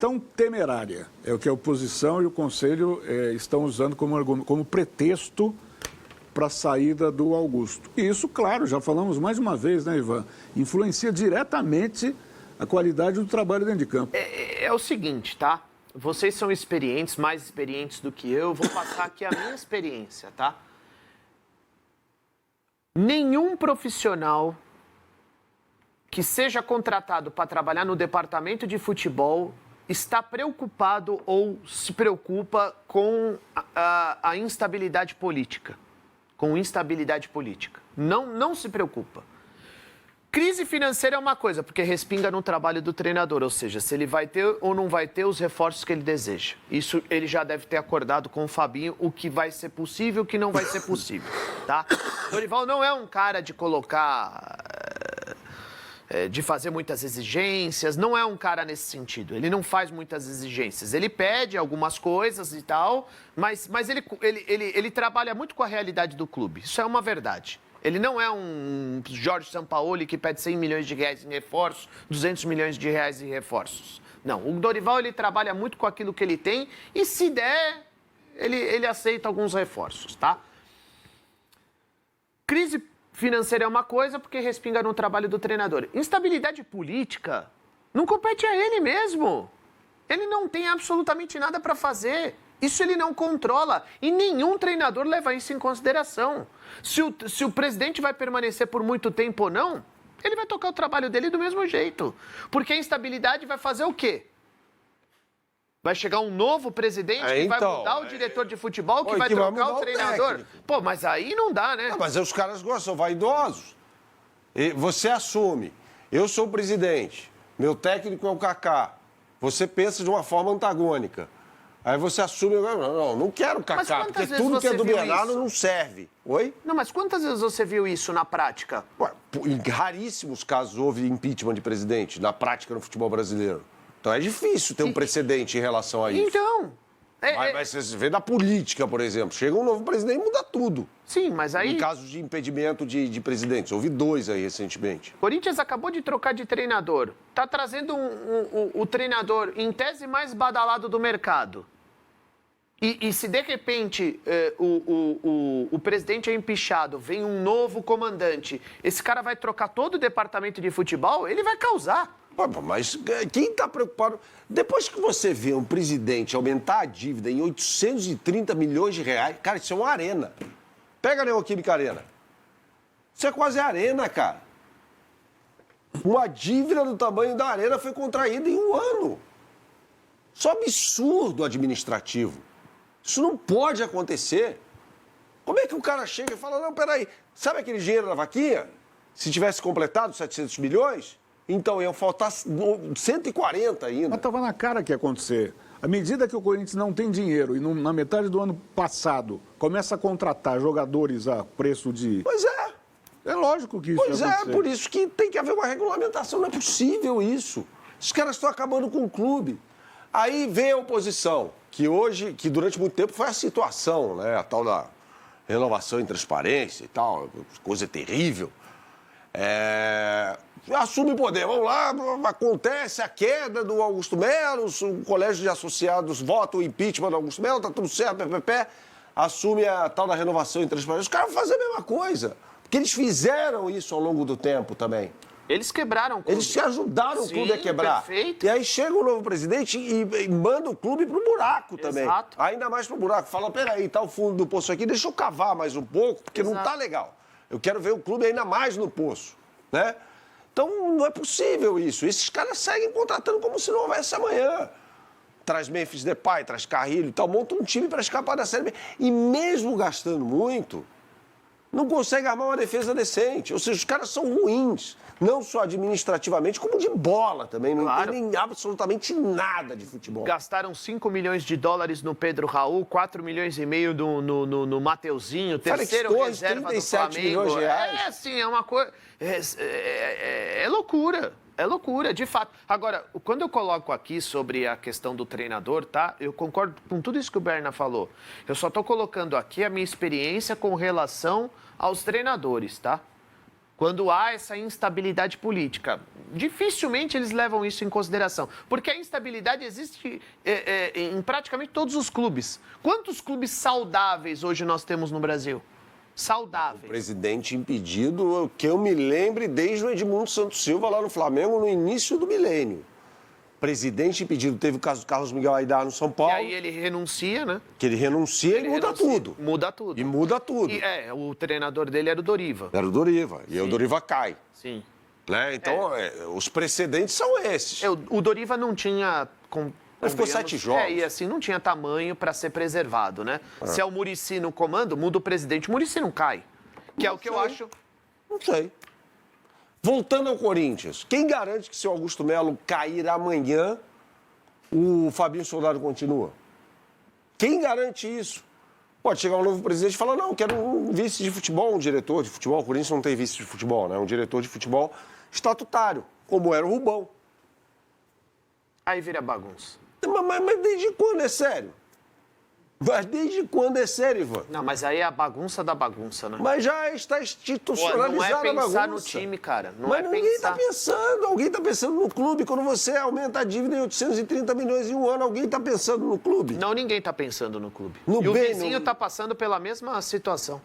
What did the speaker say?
tão temerária. É o que a oposição e o Conselho estão usando como pretexto para a saída do Augusto. E isso, claro, já falamos mais uma vez, né, Ivan? Influencia diretamente a qualidade do trabalho dentro de campo. É o seguinte, tá? Vocês são experientes, mais experientes do que eu. Vou passar aqui a minha experiência, tá? Nenhum profissional que seja contratado para trabalhar no departamento de futebol está preocupado ou se preocupa com a instabilidade política. Com instabilidade política. Não se preocupa. Crise financeira é uma coisa, porque respinga no trabalho do treinador, ou seja, se ele vai ter ou não vai ter os reforços que ele deseja. Isso ele já deve ter acordado com o Fabinho, o que vai ser possível e o que não vai ser possível, tá? Dorival não é um cara de colocar... de fazer muitas exigências, não é um cara nesse sentido. Ele não faz muitas exigências. Ele pede algumas coisas e tal, mas ele trabalha muito com a realidade do clube. Isso é uma verdade. Ele não é um Jorge Sampaoli que pede 100 milhões de reais em reforços, 200 milhões de reais em reforços. Não, o Dorival ele trabalha muito com aquilo que ele tem e se der, ele aceita alguns reforços, tá? Crise financeira é uma coisa porque respinga no trabalho do treinador. Instabilidade política não compete a ele mesmo. Ele não tem absolutamente nada para fazer. Isso ele não controla e nenhum treinador leva isso em consideração. Se o presidente vai permanecer por muito tempo ou não, ele vai tocar o trabalho dele do mesmo jeito. Porque a instabilidade vai fazer o quê? Vai chegar um novo presidente que vai mudar o diretor de futebol, que vai trocar o treinador. Pô, mas aí não dá, né? Não, mas os caras gostam, são vaidosos. E você assume, eu sou o presidente, meu técnico é o Kaká. Você pensa de uma forma antagônica. Aí você assume, não quero o Kaká, porque tudo que é do Bernardo não serve. Oi? Não, mas quantas vezes você viu isso na prática? Ué, em raríssimos casos houve impeachment de presidente, na prática no futebol brasileiro. Então é difícil ter um precedente em relação a isso. Então... Mas você vê na política, por exemplo, chega um novo presidente e muda tudo. Sim, mas aí... Em casos de impedimento de presidentes, houve 2 aí recentemente. Corinthians acabou de trocar de treinador. Tá trazendo o treinador, em tese, mais badalado do mercado. E se de repente o presidente é empichado, vem um novo comandante, esse cara vai trocar todo o departamento de futebol, ele vai causar. Mas quem está preocupado... Depois que você vê um presidente aumentar a dívida em 830 milhões de reais... Cara, isso é uma arena. Pega a Neoquímica Arena. Isso é quase arena, cara. Uma dívida do tamanho da arena foi contraída em 1 ano. Isso é um absurdo administrativo. Isso não pode acontecer. Como é que o cara chega e fala, não, peraí, sabe aquele dinheiro da vaquinha? Se tivesse completado 700 milhões... Então, iam faltar 140 ainda. Mas estava na cara que ia acontecer. À medida que o Corinthians não tem dinheiro e na metade do ano passado começa a contratar jogadores a preço de... Pois é. É lógico que isso Pois ia é, acontecer. por isso que tem que haver uma regulamentação. Não é possível isso. Os caras estão acabando com o clube. Aí vem a oposição, que durante muito tempo foi a situação, né? A tal da renovação em transparência e tal, coisa terrível. Assume o poder, vamos lá, acontece a queda do Augusto Melo, o colégio de associados vota o impeachment do Augusto Melo, tá tudo certo, assume a tal da renovação em transparência. Os caras vão fazer a mesma coisa, porque eles fizeram isso ao longo do tempo também. Eles quebraram o clube. Eles te ajudaram o clube a quebrar. Perfeito. E aí chega o novo presidente e manda o clube pro buraco também. Exato. Ainda mais pro buraco. Fala, peraí, tá o fundo do poço aqui, deixa eu cavar mais um pouco, porque não tá legal. Eu quero ver o clube ainda mais no poço, né? Então, não é possível isso. Esses caras seguem contratando como se não houvesse amanhã. Traz Memphis Depay, traz Carrilho e tal, monta um time para escapar da Série B. E mesmo gastando muito, não consegue armar uma defesa decente. Ou seja, os caras são ruins. Não só administrativamente, como de bola também. Não entendem absolutamente nada de futebol. Gastaram 5 milhões de dólares no Pedro Raul, 4 milhões e meio no Mateuzinho, terceiro reserva 37 do Flamengo. milhões de reais. Assim, é uma coisa... É loucura. É loucura, de fato. Agora, quando eu coloco aqui sobre a questão do treinador, tá? Eu concordo com tudo isso que o Berna falou. Eu só tô colocando aqui a minha experiência com relação aos treinadores, tá? quando há essa instabilidade política. Dificilmente eles levam isso em consideração, porque a instabilidade existe em praticamente todos os clubes. Quantos clubes saudáveis hoje nós temos no Brasil? Saudáveis. Presidente impedido, que eu me lembre desde o Edmundo Santos Silva lá no Flamengo, no início do milênio. Presidente impedido, teve o caso do Carlos Miguel Aidar no São Paulo. E aí ele renuncia, né? Que ele renuncia e muda tudo. Muda tudo. E muda tudo. E, o treinador dele era o Doriva. Era o Doriva. E aí o Doriva cai. Sim. Né? Então, os precedentes são esses. O Doriva não tinha... Ele ficou 7 jogos. E assim, não tinha tamanho para ser preservado, né? Se é o Muricy no comando, muda o presidente. O Muricy não cai. Que é o que eu acho... Não sei. Voltando ao Corinthians, quem garante que se o Augusto Melo cair amanhã, o Fabinho Soldado continua? Quem garante isso? Pode chegar um novo presidente e falar, não, quero um vice de futebol, um diretor de futebol. O Corinthians não tem vice de futebol, né? Um diretor de futebol estatutário, como era o Rubão. Aí vira bagunça. Mas desde quando é sério? Mas desde quando é sério, Ivan? Não, mas aí é a bagunça da bagunça, né? Mas já está institucionalizada não é a pensar bagunça. no time, cara. Não Mas é ninguém pensar. está pensando. Alguém está pensando no clube. Quando você aumenta a dívida em 830 milhões em um ano, alguém está pensando no clube. Não, ninguém tá pensando no clube. No e o bem, vizinho tá passando pela mesma situação.